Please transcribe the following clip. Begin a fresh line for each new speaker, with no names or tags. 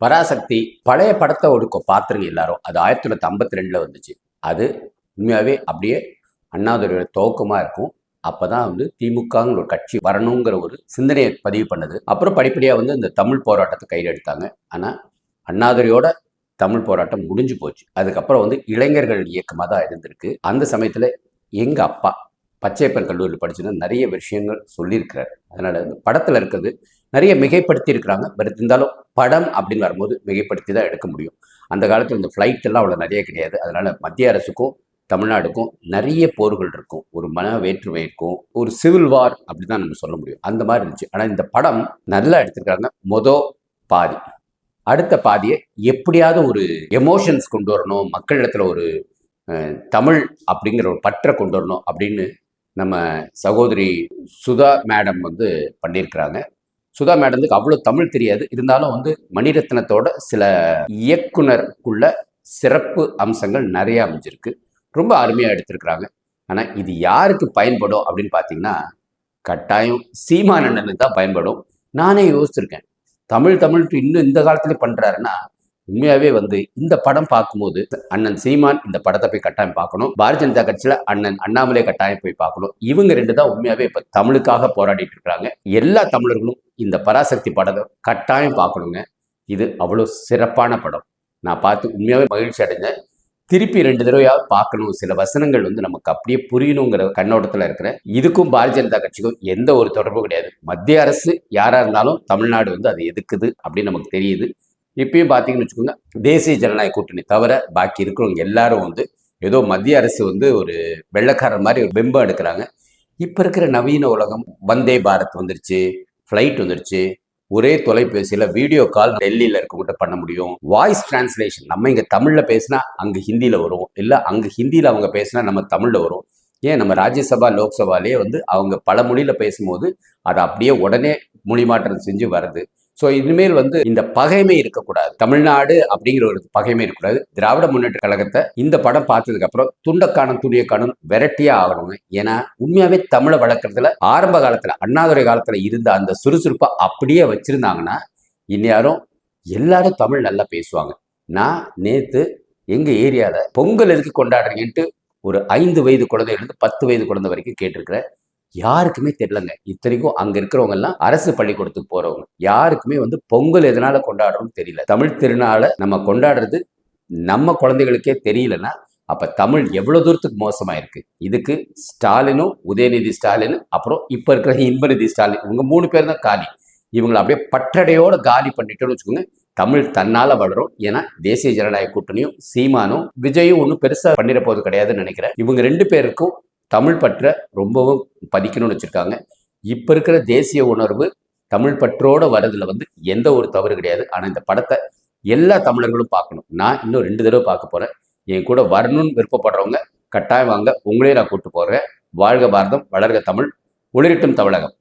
பராசக்தி பழைய படத்தை ஒரு பாத்துருங்க எல்லாரும். அது 1952 வந்துச்சு. அது உண்மையாவே அப்படியே அண்ணாதுரையோட துவக்கமா இருக்கும். அப்பதான் வந்து திமுகங்கிற ஒரு கட்சி வரணுங்கிற ஒரு சிந்தனையை பதிவு பண்ணது. அப்புறம் படிப்படியா வந்து இந்த தமிழ் போராட்டத்தை கையில் எடுத்தாங்க. ஆனா அண்ணாதுரையோட தமிழ் போராட்டம் முடிஞ்சு போச்சு. அதுக்கப்புறம் வந்து இளைஞர்கள் இயக்கமாக தான் இருந்திருக்கு. அந்த சமயத்துல எங்க அப்பா பச்சையப்பன் கல்லூரியில் படிச்சுன்னா நிறைய விஷயங்கள் சொல்லியிருக்கிறார். அதனால இந்த படத்துல இருக்கிறது நிறைய மிகைப்படுத்தி இருக்கிறாங்க. பட் இருந்தாலும் படம் அப்படின்னு வரும்போது மிகைப்படுத்தி தான் எடுக்க முடியும். அந்த காலத்தில் இந்த ஃப்ளைட் எல்லாம் அவ்வளோ நிறைய கிடையாது. அதனால மத்திய அரசுக்கும் தமிழ்நாடுக்கும் நிறைய போர்கள் இருக்கும். ஒரு மன வேற்றுமை இருக்கும். ஒரு சிவில் வார் அப்படிதான் நம்ம சொல்ல முடியும். அந்த மாதிரி இருந்துச்சு. ஆனால் இந்த படம் நல்லா எடுத்திருக்காங்க. பாதி அடுத்த பாதியை எப்படியாவது ஒரு எமோஷன்ஸ் கொண்டு வரணும், மக்களிடத்துல ஒரு தமிழ் அப்படிங்கிற ஒரு பற்றை கொண்டு வரணும் அப்படின்னு நம்ம சகோதரி சுதா மேடம் வந்து பண்ணியிருக்கிறாங்க. சுதா மேடத்துக்கு அவ்வளோ தமிழ் தெரியாது. இருந்தாலும் வந்து மணிரத்னத்தோட சில இயக்குனருக்குள்ள சிறப்பு அம்சங்கள் நிறைய அமைஞ்சிருக்கு. ரொம்ப அருமையாக எடுத்திருக்கிறாங்க. ஆனால் இது யாருக்கு பயன்படும் அப்படின்னு பார்த்தீங்கன்னா, கட்டாயம் சீமான் அண்ணனுக்கு தான் பயன்படும். நானே யோசிச்சிருக்கேன். தமிழ் இன்னும் இந்த காலத்துல பண்றாருன்னா உண்மையாவே வந்து இந்த படம் பார்க்கும்போது அண்ணன் சீமான் இந்த படத்தை போய் கட்டாயம் பார்க்கணும். பாரதிய ஜனதா கட்சியில அண்ணன் அண்ணாமலை கட்டாயம் போய் பார்க்கணும். இவங்க ரெண்டு தான் உண்மையாவே இப்ப தமிழுக்காக போராடிட்டு இருக்காங்க. எல்லா தமிழர்களும் இந்த பராசக்தி படத்தை கட்டாயம் பார்க்கணுங்க. இது அவ்வளவு சிறப்பான படம். நான் பார்த்து உண்மையாவே மகிழ்ச்சி அடைஞ்சேன். திருப்பி 2 தடவையாவது பார்க்கணும். சில வசனங்கள் வந்து நமக்கு அப்படியே புரியணுங்கிற கண்ணோட்டத்தில் இருக்கிறேன். இதுக்கும் பாரதிய ஜனதா கட்சிக்கும் எந்த ஒரு தொடர்பும் கிடையாது. மத்திய அரசு யாரா இருந்தாலும் தமிழ்நாடு வந்து அதை எதுக்குது அப்படின்னு நமக்கு தெரியுது. இப்பயும் பார்த்தீங்கன்னு வச்சுக்கோங்க, தேசிய ஜனநாயக கூட்டணி தவிர பாக்கி இருக்கிறவங்க எல்லாரும் வந்து ஏதோ மத்திய அரசு வந்து ஒரு வெள்ளக்காரர் மாதிரி ஒரு பிம்பம் எடுக்கிறாங்க. இப்போ இருக்கிற நவீன உலகம் வந்தே பாரத் வந்துருச்சு, ஃப்ளைட் வந்துருச்சு, ஒரே தொலைபேசியில வீடியோ கால் டெல்லியில இருக்கவங்கிட்ட பண்ண முடியும். வாய்ஸ் டிரான்ஸ்லேஷன் நம்ம இங்க தமிழ்ல பேசினா அங்க ஹிந்தியில வரும், இல்ல அங்க ஹிந்தியில அவங்க பேசினா நம்ம தமிழ்ல வரும். ஏன் நம்ம ராஜ்யசபா லோக்சபாலே வந்து அவங்க பல மொழியில பேசும்போது அதை அப்படியே உடனே மொழி மாற்றம் செஞ்சு வருது. ஸோ இனிமேல் வந்து இந்த பகைமை இருக்கக்கூடாது. தமிழ்நாடு அப்படிங்கிற ஒரு பகைமை இருக்கக்கூடாது. திராவிட முன்னேற்ற கழகத்தை இந்த படம் பார்த்ததுக்கு அப்புறம் துண்டக்கானம் துணியக்கானம் வெரைட்டியா ஆகணுங்க. ஏன்னா உண்மையாவே தமிழை வளர்க்கறதுல ஆரம்ப காலத்துல அண்ணாதுரை காலத்துல இருந்த அந்த சுறுசுறுப்பை அப்படியே வச்சிருந்தாங்கன்னா இந்நேரம் எல்லாரும் தமிழ் நல்லா பேசுவாங்க. நான் நேத்து எங்க ஏரியால பொங்கல் எதுக்கு கொண்டாடுறீங்கன்ட்டு ஒரு 5 வயது குழந்தையிலிருந்து 10 வயது குழந்தை வரைக்கும் கேட்டிருக்கிறேன். யாருக்குமே தெரியலங்க. இத்தனைக்கும் அங்க இருக்கிறவங்க எல்லாம் அரசு பள்ளிக்கூடத்துக்கு போறவங்க. யாருக்குமே வந்து பொங்கல் எதனால கொண்டாடுறோம்னு தெரியல. தமிழ் திருநாளை நம்ம கொண்டாடுறது நம்ம குழந்தைகளுக்கே தெரியலன்னா அப்ப தமிழ் எவ்வளவு தூரத்துக்கு மோசமா இருக்கு. இதுக்கு ஸ்டாலினும், உதயநிதி ஸ்டாலின், அப்புறம் இப்ப இருக்கிற இன்பநிதி ஸ்டாலின், இவங்க 3 பேர் தான் காலி. இவங்களை அப்படியே பட்டடையோட காலி பண்ணிட்டோம்னு வச்சுக்கோங்க, தமிழ் தன்னால வளரும். ஏன்னா தேசிய ஜனநாயக கூட்டணியும் சீமானும் விஜயும் ஒன்றும் பெருசா பண்ணிட போது கிடையாதுன்னு நினைக்கிறேன். இவங்க 2 பேருக்கும் தமிழ் பற்ற ரொம்பவும் பதிக்கணும்னு வச்சிருக்காங்க. இப்ப இருக்கிற தேசிய உணர்வு தமிழ் பற்றோட வரதுல வந்து எந்த ஒரு தவறு கிடையாது. ஆனா இந்த படத்தை எல்லா தமிழர்களும் பார்க்கணும். நான் இன்னும் 2 தடவை பார்க்க போறேன். என் கூட வரணும்னு விருப்பப்படுறவங்க கட்டாயம் வாங்க. உங்களே நான் கூட்டு போறேன். வாழ்க பாரதம், வளர்க தமிழ், ஒளிரட்டும் தமிழகம்.